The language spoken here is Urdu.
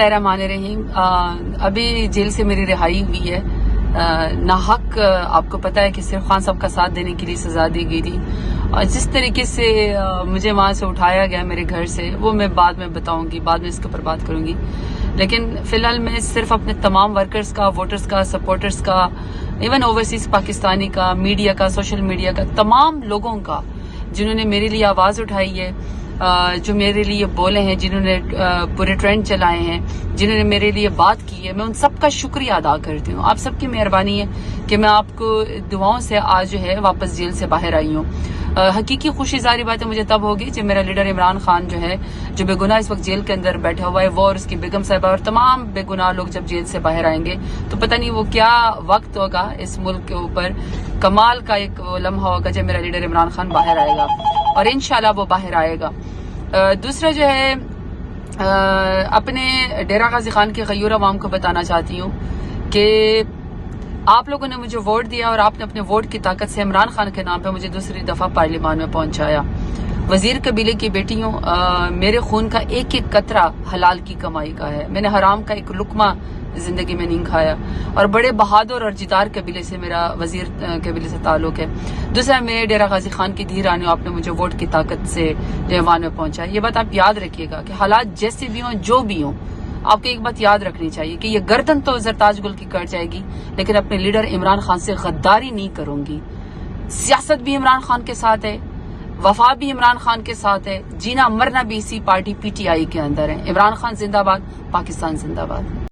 الرحمن الرحیم، ابھی جیل سے میری رہائی ہوئی ہے۔ ناحق آپ کو پتا ہے کہ صرف خان صاحب کا ساتھ دینے کے لیے سزا دی گئی تھی، اور جس طریقے سے مجھے وہاں سے اٹھایا گیا میرے گھر سے، وہ میں بعد میں بتاؤں گی، بعد میں اس کے اوپر بات کروں گی۔ لیکن فی الحال میں صرف اپنے تمام ورکرز کا، ووٹرز کا، سپورٹرز کا، ایون اوورسیز پاکستانی کا، میڈیا کا، سوشل میڈیا کا، تمام لوگوں کا جنہوں نے میرے لیے آواز اٹھائی ہے، جو میرے لیے بولے ہیں، جنہوں نے پورے ٹرینڈ چلائے ہیں، جنہوں نے میرے لیے بات کی ہے، میں ان سب کا شکریہ ادا کرتی ہوں۔ آپ سب کی مہربانی ہے کہ میں آپ کو دعاؤں سے آج جو ہے واپس جیل سے باہر آئی ہوں۔ حقیقی خوشی ظاہری بات ہے مجھے تب ہوگی جب میرا لیڈر عمران خان جو ہے، جو بے گناہ اس وقت جیل کے اندر بیٹھا ہوا ہے، وہ اور اس کی بیگم صاحبہ اور تمام بے گناہ لوگ جب جیل سے باہر آئیں گے تو پتہ نہیں وہ کیا وقت ہوگا اس ملک کے اوپر، کمال کا ایک لمحہ ہوگا جب میرا لیڈر عمران خان باہر آئے گا، اور انشاءاللہ وہ باہر آئے گا۔ دوسرا جو ہے، اپنے ڈیرہ غازی خان کے غیور عوام کو بتانا چاہتی ہوں کہ آپ لوگوں نے مجھے ووٹ دیا، اور آپ نے اپنے ووٹ کی طاقت سے عمران خان کے نام پہ مجھے دوسری دفعہ پارلیمان میں پہنچایا۔ وزیر قبیلے کی بیٹی ہوں، میرے خون کا ایک ایک قطرہ حلال کی کمائی کا ہے، میں نے حرام کا ایک لقمہ زندگی میں نہیں کھایا، اور بڑے بہادر اور جدار قبیلے سے میرا وزیر قبیلے سے تعلق ہے۔ دوسرا، میں ڈیرہ غازی خان کی دھی رانی ہوں، آپ نے مجھے ووٹ کی طاقت سے ایوان میں پہنچا۔ یہ بات آپ یاد رکھیے گا کہ حالات جیسے بھی ہوں، جو بھی ہوں، آپ کو ایک بات یاد رکھنی چاہیے کہ یہ گردن تو زرتاج گل کی کٹ جائے گی، لیکن اپنے لیڈر عمران خان سے غداری نہیں کروں گی۔ سیاست بھی عمران خان کے ساتھ ہے، وفا بھی عمران خان کے ساتھ ہے، جینا مرنا بھی اسی پارٹی پی ٹی آئی کے اندر ہے۔ عمران خان زندہ باد، پاکستان زندہ باد۔